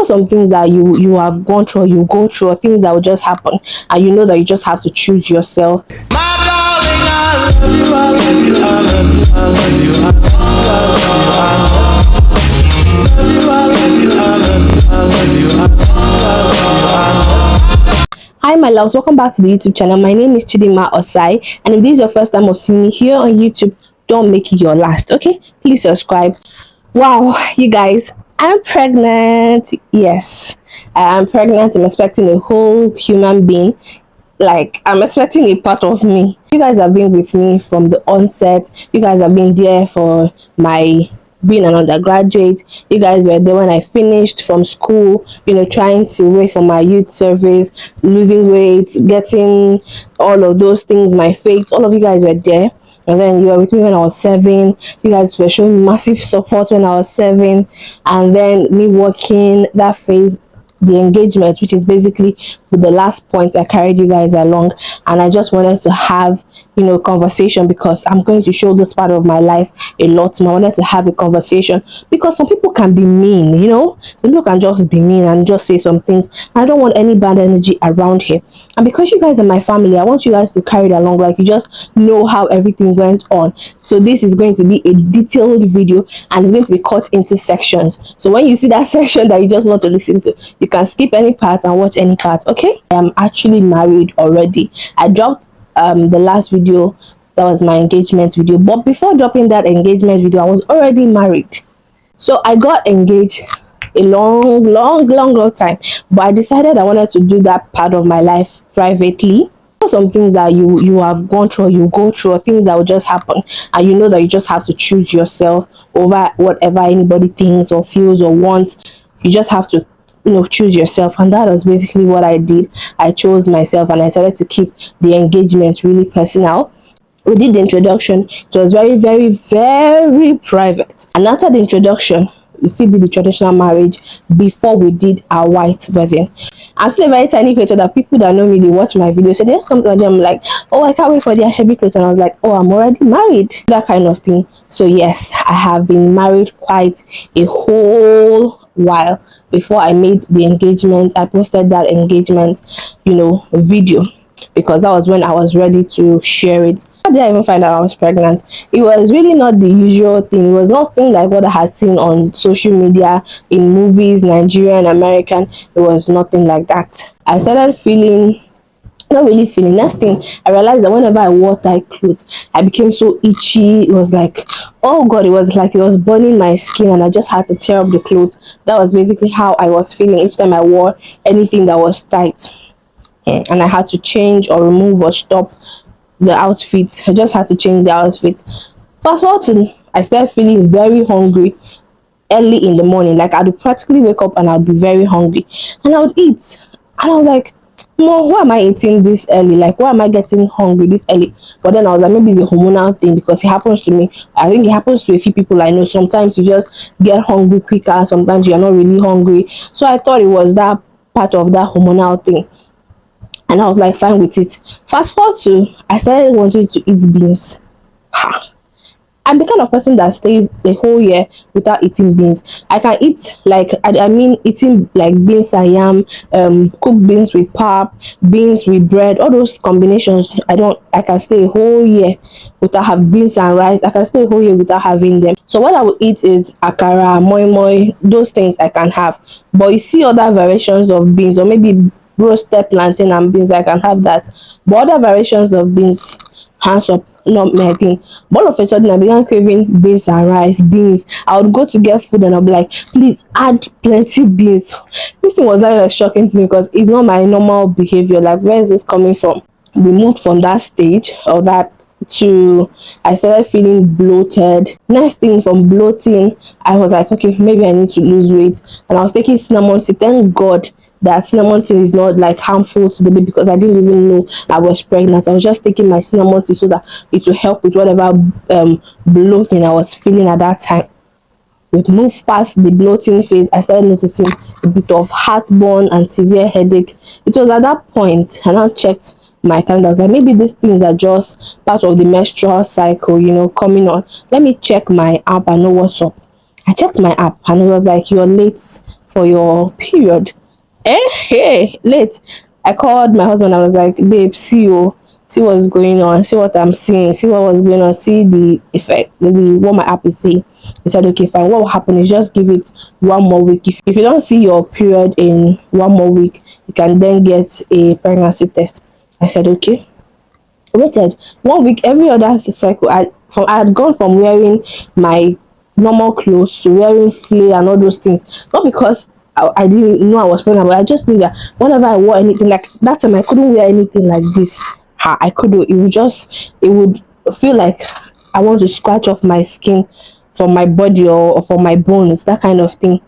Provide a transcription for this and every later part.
some things that you have gone through, or you go through, or things that will just happen, and you know that you just have to choose yourself. My darling, I love you, I love you, I love you, I love you, I love you, I love you, I love you, I love you, I love you, I love you, I love you. Hi my loves, welcome back to the YouTube channel. My name is Chidima Osai, and if this is your first time of seeing me here on YouTube, don't make it your last. Okay, please subscribe. Wow, you guys, I'm pregnant. Yes, I am pregnant. I'm expecting a whole human being. Like, I'm expecting a part of me. You guys have been with me from the onset. You guys have been there for my being an undergraduate. You guys were there when I finished from school, trying to wait for my youth service, losing weight, getting all of those things, my faith. All of you guys were there. And then you were with me when I was 7. You guys were showing massive support when I was 7. And then me working that phase, the engagement, which is basically the last point I carried you guys along. And I just wanted to have conversation, because I'm going to show this part of my life a lot more. I wanted to have a conversation because some people can be mean, some people can just be mean and just say some things. I don't want any bad energy around here, and because you guys are my family, I want you guys to carry it along, like you just know how everything went on. So this is going to be a detailed video, and it's going to be cut into sections. So when you see that section that you just want to listen to, you can skip any part and watch any part. Okay, I am actually married already. I dropped the last video, that was my engagement video, but before dropping that engagement video, I was already married. So I got engaged a long time, but I decided I wanted to do that part of my life privately. Some things that you have gone through, or you go through, or things that will just happen, and you know that you just have to choose yourself over whatever anybody thinks or feels or wants. You just have to choose yourself, and that was basically what I did. I chose myself, and I decided to keep the engagement really personal. We did the introduction. It was very private, and after the introduction, we still did the traditional marriage before we did our white wedding. I'm still a very tiny creator that people that know me, they watch my videos, so they just come to me, I'm like, oh, I can't wait for the Ashebi clothes, and I was like, oh, I'm already married, that kind of thing. So yes, I have been married quite a whole while. Before I made the engagement, I posted that engagement video, because that was when I was ready to share it. How did I even find out I was pregnant? It was really not the usual thing. It was nothing like what I had seen on social media, in movies, Nigerian, American. It was nothing like that. I started feeling, not really feeling, next thing I realized that whenever I wore tight clothes, I became so itchy. It was like, oh god, it was like it was burning my skin, and I just had to tear up the clothes. That was basically how I was feeling each time I wore anything that was tight, and I had to change or remove or stop the outfit. I just had to change the outfit. Fast forward to, I started feeling very hungry early in the morning. Like, I would practically wake up and I would be very hungry, and I would eat, and I was like, Mom, why am I eating this early? Like, why am I getting hungry this early? But then I was like, maybe it's a hormonal thing, because it happens to me. I think it happens to a few people I know. Sometimes you just get hungry quicker, sometimes you're not really hungry. So I thought it was that part of that hormonal thing, and I was like, fine with it. Fast forward to, I started wanting to eat beans. I'm the kind of person that stays the whole year without eating beans. I can eat, like, I mean eating like beans and yam, cooked beans with pap, beans with bread, all those combinations. I can stay a whole year without having beans and rice. I can stay a whole year without having them. So what I will eat is akara, moi moi, those things I can have. But you see other variations of beans, or maybe roasted plantain and beans, I can have that. But other variations of beans, hands up, not my thing. But all of a sudden I began craving beans and rice. Beans, I would go to get food and I'll be like, please add plenty beans. This thing was like shocking to me, because it's not my normal behavior. Like, where is this coming from? We moved from that stage, or that, to I started feeling bloated. Next thing, from bloating, I was like, okay, maybe I need to lose weight, and I was taking cinnamon tea. Thank god that cinnamon tea is not like harmful to the baby, because I didn't even know I was pregnant. I was just taking my cinnamon tea so that it will help with whatever bloating I was feeling at that time. We moved past the bloating phase. I started noticing a bit of heartburn and severe headache. It was at that point, and I checked my calendar. I was like, maybe these things are just part of the menstrual cycle, coming on. Let me check my app and know what's up. I checked my app, and it was like, you're late for your period. Hey, late. I called my husband. I was like, babe, see what's going on, see what I'm seeing, see what was going on, see the effect, what my app is saying. He said, okay, fine. What will happen is just give it 1 more week. If you don't see your period in 1 more week, you can then get a pregnancy test. I said, okay. Waited 1 week. Every other cycle, I had gone from wearing my normal clothes to wearing flay and all those things, not because I didn't know I was pregnant, but I just knew that whenever I wore anything like that time, I couldn't wear anything like this. I couldn't. It would feel like I want to scratch off my skin from my body, or from my bones, that kind of thing.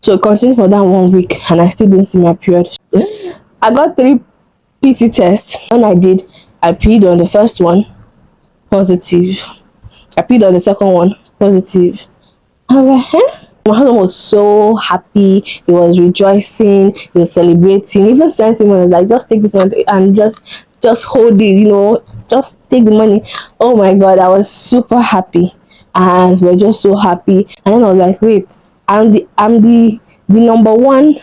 So it continued for that 1 week, and I still didn't see my period. I got 3 PT tests. When I did, I peed on the first one, positive. I peed on the second one, positive. I was like, huh? My husband was so happy. He was rejoicing. He was celebrating. He even sent him, was like, just take this money and just hold it, just take the money. Oh my God, I was super happy, and we're just so happy. And then I was like, wait, I'm the number one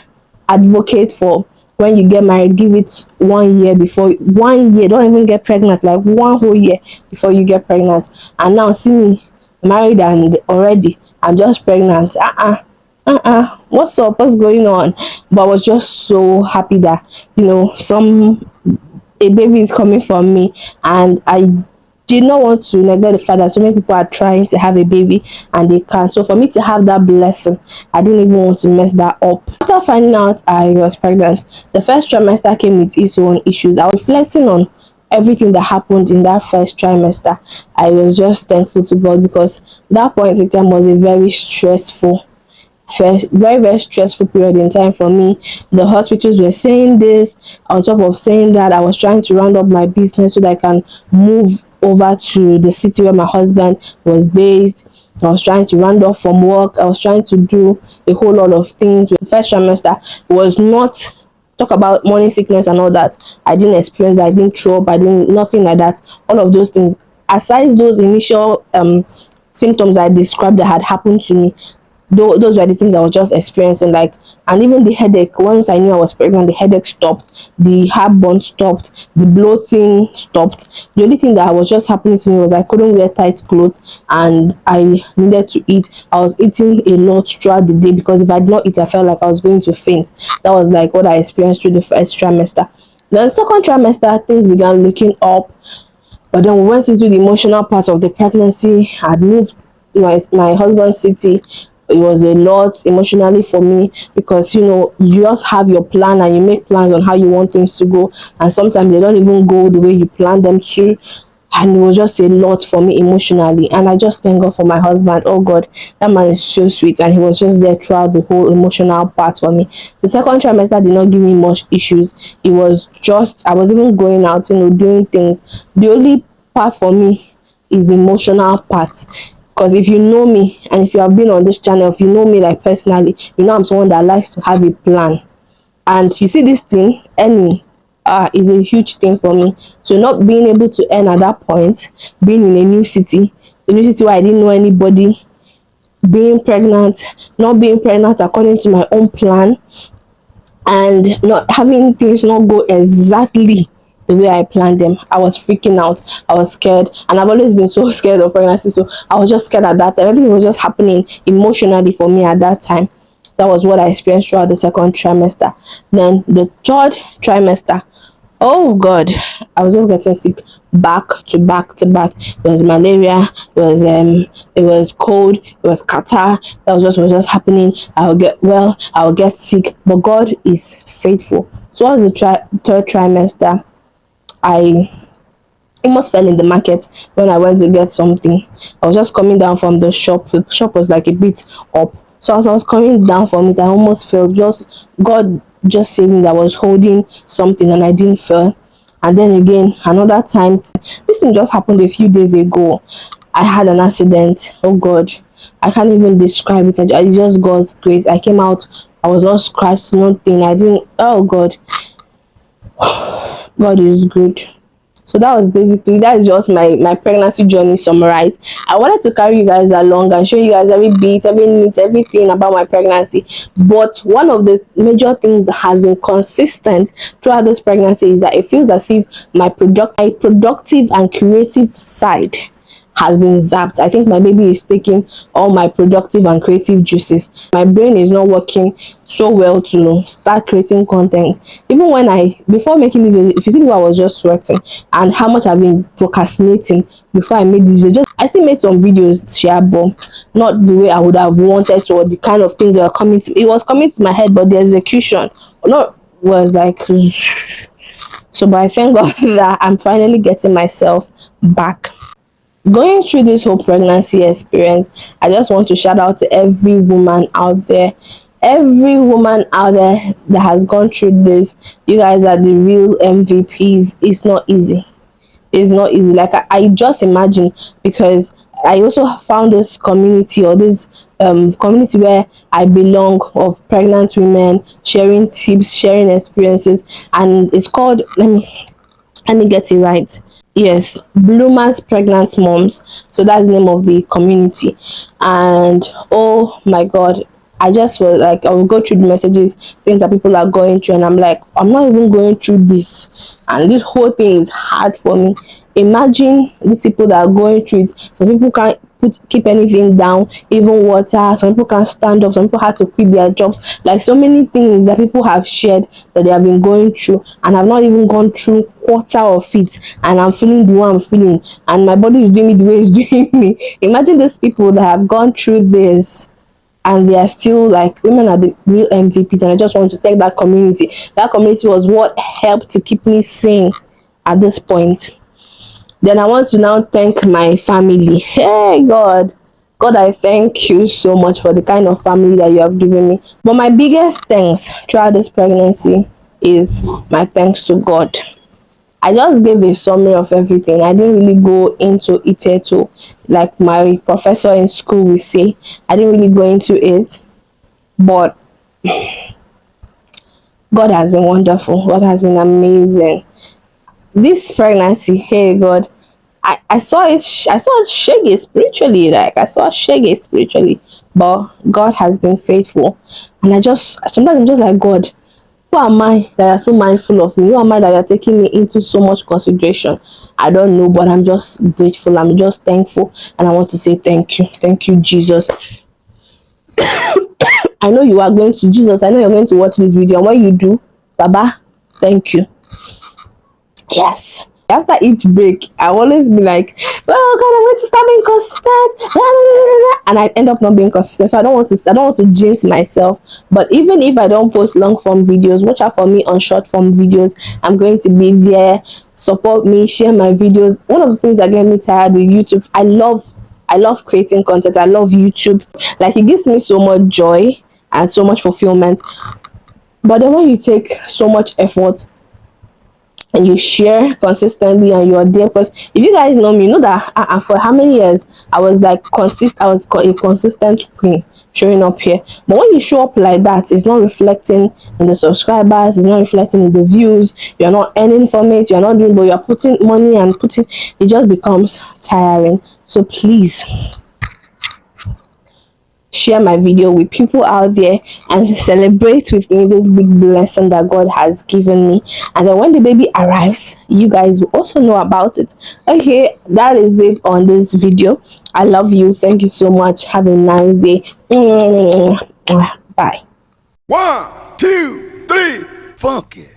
advocate for when you get married, give it 1 year before. 1 year, don't even get pregnant, like 1 whole year before you get pregnant. And now see me married, and already I'm just pregnant. What's up, what's going on? But I was just so happy that some a baby is coming from me, and I did not want to neglect the fact that so many people are trying to have a baby and they can't. So for me to have that blessing, I didn't even want to mess that up. After finding out I was pregnant, the first trimester came with its own issues. I was reflecting on everything that happened in that first trimester. I was just thankful to God, because that point in time was a very stressful, very very stressful period in time for me. The hospitals were saying this, on top of saying that I was trying to round up my business so that I can move over to the city where my husband was based. I was trying to round up from work. I was trying to do a whole lot of things. The first trimester was not, talk about morning sickness and all that, I didn't experience that. I didn't throw up, I didn't, nothing like that. All of those things, aside those initial symptoms I described that had happened to me, those were the things I was just experiencing. Like, and even the headache, once I knew I was pregnant, the headache stopped, the heartburn stopped, the bloating stopped. The only thing that was just happening to me was I couldn't wear tight clothes, and I needed to eat. I was eating a lot throughout the day, because if I did not eat, I felt like I was going to faint. That was like what I experienced through the first trimester. Then second trimester, things began looking up. But then we went into the emotional part of the pregnancy. I'd moved to my husband's city. It was a lot emotionally for me, because you just have your plan and you make plans on how you want things to go, and sometimes they don't even go the way you plan them to. And it was just a lot for me emotionally, and I just thank God for my husband. Oh God, that man is so sweet, and he was just there throughout the whole emotional part for me. The second trimester did not give me much issues. It was just, I was even going out, doing things. The only part for me is the emotional part, because if you know me, and if you have been on this channel, if you know me like personally, I'm someone that likes to have a plan. And you see, this thing, any is a huge thing for me. So not being able to earn at that point, being in a new city where I didn't know anybody, being pregnant, not being pregnant according to my own plan, and not having things not go exactly the way I planned them. I was freaking out. I was scared, and I've always been so scared of pregnancy. So I was just scared at that time. Everything was just happening emotionally for me at that time. That was what I experienced throughout the second trimester. Then the third trimester, oh God, I was just getting sick back to back to back. It was malaria, it was cold, it was catarrh. That was just happening. I will get well, I will get sick, but God is faithful. Towards the third trimester, I almost fell in the market when I went to get something. I was just coming down from the shop. The shop was like a bit up. So as I was coming down from it, I almost fell. Just God just saved me, that I was holding something and I didn't fall. And then again, another time, this thing just happened a few days ago. I had an accident. Oh God, I can't even describe it. It's just God's grace. I came out, I was not scratched, nothing. I didn't, oh God. God is good. So that is just my pregnancy journey summarized. I wanted to carry you guys along and show you guys every bit, every neat, everything about my pregnancy. But one of the major things that has been consistent throughout this pregnancy is that it feels as if my productive and creative side has been zapped. I think my baby is taking all my productive and creative juices. My brain is not working so well to start creating content. Even when before making this video, if you see the way I was just sweating and how much I've been procrastinating before I made this video, I still made some videos, share, but not the way I would have wanted to, or the kind of things that were coming to it was coming to my head, but the execution not was like so. But I thank God that I'm finally getting myself back. Going through this whole pregnancy experience, I just want to shout out to every woman out there, that has gone through this. You guys are the real MVPs. It's not easy. It's not easy. Like I just imagine, because I also found this community, or this community where I belong, of pregnant women sharing tips, sharing experiences, and it's called, let me get it right. Yes, Bloomers Pregnant Moms. So that's the name of the community. And oh my God, I just was like, I will go through the messages, things that people are going through, and I'm like, I'm not even going through this, and this whole thing is hard for me. Imagine these people that are going through it. Some people can't keep anything down, even water. Some people can't stand up. Some people had to quit their jobs. Like so many things that people have shared that they have been going through, and I've not even gone through quarter of it, and I'm feeling the way I'm feeling, and my body is doing me the way it's doing me. Imagine these people that have gone through this, and they are still like, women are the real MVPs. And I just want to thank that community. That community was what helped to keep me sane at this point. Then I want to now thank my family. Hey God, I thank you so much for the kind of family that you have given me. But my biggest thanks throughout this pregnancy is my thanks to God. I just gave a summary of everything. I didn't really go into it at all, like my professor in school will say. I didn't really go into it, but God has been wonderful. God has been amazing. This pregnancy, hey God, I saw it. I saw it shaggy spiritually. Like I saw shaggy spiritually, but God has been faithful. And I just sometimes I'm just like, God, who am I that you're so mindful of me? Who am I that you're taking me into so much consideration? I don't know, but I'm just grateful. I'm just thankful, and I want to say thank you, Jesus. I know you are going to Jesus. I know you're going to watch this video, and when you do, Baba, thank you. Yes. After each break, I always be like, well, God, I'm going to start being consistent. And I end up not being consistent. So I don't want to jinx myself. But even if I don't post long form videos, watch out for me on short form videos. I'm going to be there. Support me, share my videos. One of the things that get me tired with YouTube, I love creating content. I love YouTube. Like, it gives me so much joy and so much fulfillment. But then when you take so much effort and you share consistently and you're there, because if you guys know me, you know that for how many years I was like a consistent queen showing up here. But when you show up like that, it's not reflecting in the subscribers, it's not reflecting in the views, you're not earning from it, you're not doing, but you're putting money and putting, it just becomes tiring. So please share my video with people out there and celebrate with me this big blessing that God has given me. And then when the baby arrives, you guys will also know about it. Okay, that is it on this video. I love you. Thank you so much. Have a nice day. Bye. 1, 2, 3, funky.